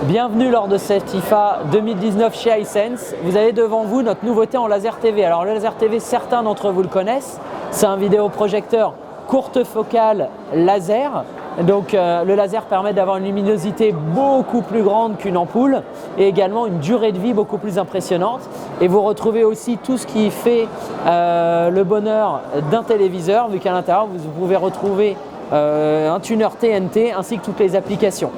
Bienvenue lors de cette IFA 2019 chez Hisense. Vous avez devant vous notre nouveauté en laser TV. Alors le laser TV, certains d'entre vous le connaissent. C'est un vidéoprojecteur courte focale laser. Donc le laser permet d'avoir une luminosité beaucoup plus grande qu'une ampoule et également une durée de vie beaucoup plus impressionnante. Et vous retrouvez aussi tout ce qui fait le bonheur d'un téléviseur, vu qu'à l'intérieur vous pouvez retrouver un tuner TNT ainsi que toutes les applications.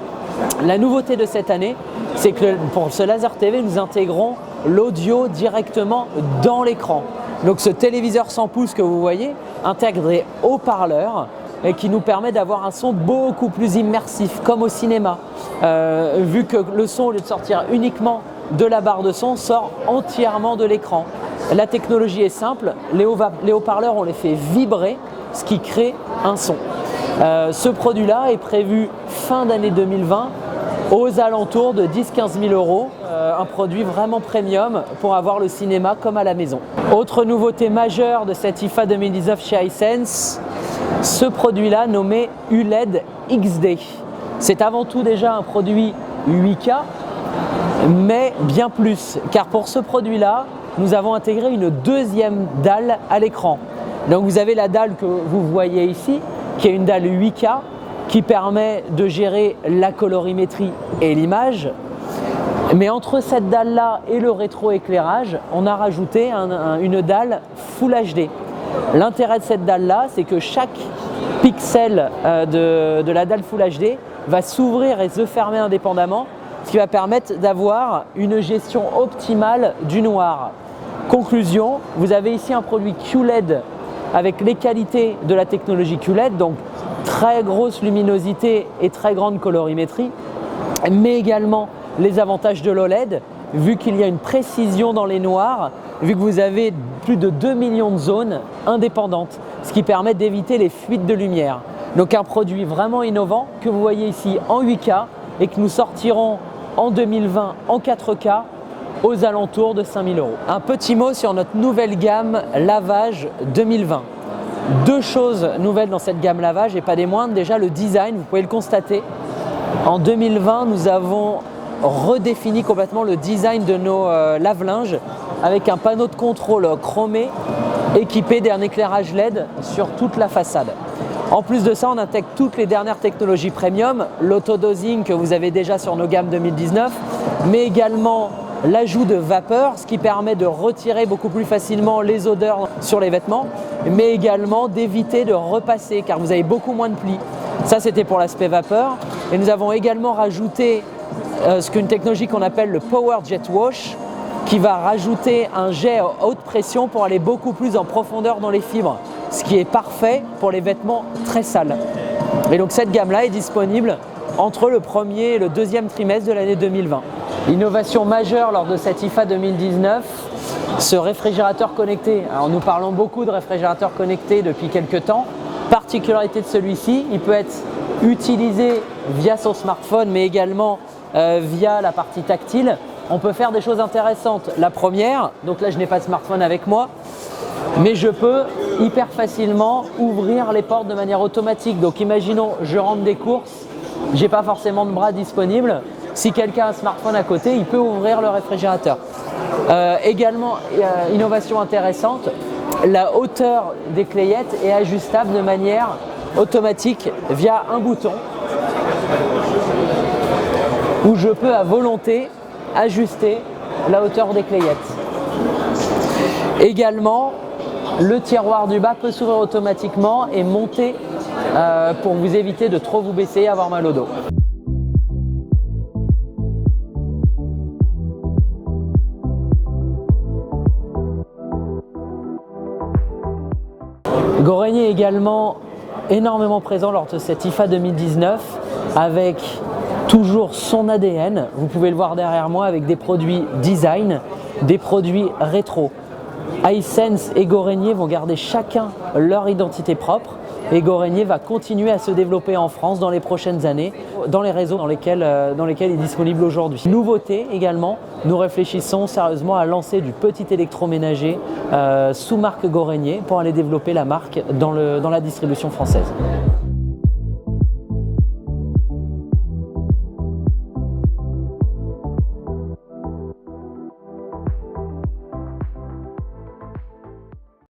La nouveauté de cette année, c'est que pour ce laser TV, nous intégrons l'audio directement dans l'écran. Donc ce téléviseur 100 pouces que vous voyez intègre des haut-parleurs et qui nous permet d'avoir un son beaucoup plus immersif, comme au cinéma, vu que le son, au lieu de sortir uniquement de la barre de son, sort entièrement de l'écran. La technologie est simple, les haut-parleurs, on les fait vibrer, ce qui crée un son. Ce produit-là est prévu fin d'année 2020 aux alentours de 10-15 000 €, un produit vraiment premium pour avoir le cinéma comme à la maison. Autre nouveauté majeure de cette IFA 2019 chez Hisense, ce produit-là nommé ULED XD. C'est avant tout déjà un produit 8K, mais bien plus, car pour ce produit-là, nous avons intégré une deuxième dalle à l'écran. Donc vous avez la dalle que vous voyez ici, qui est une dalle 8K qui permet de gérer la colorimétrie et l'image. Mais entre cette dalle-là et le rétroéclairage, on a rajouté une dalle Full HD. L'intérêt de cette dalle-là, c'est que chaque pixel de la dalle Full HD va s'ouvrir et se fermer indépendamment, ce qui va permettre d'avoir une gestion optimale du noir. Conclusion, vous avez ici un produit QLED avec les qualités de la technologie QLED, donc très grosse luminosité et très grande colorimétrie, mais également les avantages de l'OLED, vu qu'il y a une précision dans les noirs, vu que vous avez plus de 2 millions de zones indépendantes, ce qui permet d'éviter les fuites de lumière. Donc un produit vraiment innovant que vous voyez ici en 8K et que nous sortirons en 2020 en 4K aux alentours de 5 000 €. Un petit mot sur notre nouvelle gamme lavage 2020. Deux choses nouvelles dans cette gamme lavage et pas des moindres. Déjà le design, vous pouvez le constater. En 2020, nous avons redéfini complètement le design de nos lave-linges avec un panneau de contrôle chromé équipé d'un éclairage LED sur toute la façade. En plus de ça, on intègre toutes les dernières technologies premium, l'autodosing que vous avez déjà sur nos gammes 2019, mais également l'ajout de vapeur, ce qui permet de retirer beaucoup plus facilement les odeurs sur les vêtements, mais également d'éviter de repasser car vous avez beaucoup moins de plis. Ça, c'était pour l'aspect vapeur. Et nous avons également rajouté une technologie qu'on appelle le Power Jet Wash, qui va rajouter un jet à haute pression pour aller beaucoup plus en profondeur dans les fibres, ce qui est parfait pour les vêtements très sales. Et donc cette gamme-là est disponible entre le premier et le deuxième trimestre de l'année 2020. Innovation majeure lors de cette IFA 2019, ce réfrigérateur connecté. Alors nous parlons beaucoup de réfrigérateurs connectés depuis quelques temps. Particularité de celui-ci, il peut être utilisé via son smartphone mais également via la partie tactile. On peut faire des choses intéressantes. La première, donc là je n'ai pas de smartphone avec moi, mais je peux hyper facilement ouvrir les portes de manière automatique. Donc imaginons, je rentre des courses, j'ai pas forcément de bras disponibles. Si quelqu'un a un smartphone à côté, il peut ouvrir le réfrigérateur. Également, innovation intéressante, la hauteur des clayettes est ajustable de manière automatique via un bouton où je peux à volonté ajuster la hauteur des clayettes. Également, le tiroir du bas peut s'ouvrir automatiquement et monter pour vous éviter de trop vous baisser et avoir mal au dos. Gorigny est également énormément présent lors de cette IFA 2019 avec toujours son ADN. Vous pouvez le voir derrière moi avec des produits design, des produits rétro. Hisense et Gorigny vont garder chacun leur identité propre et Gorigny va continuer à se développer en France dans les prochaines années dans les réseaux dans lesquels il est disponible aujourd'hui. Nouveauté également, nous réfléchissons sérieusement à lancer du petit électroménager sous marque Gorigny pour aller développer la marque dans la distribution française.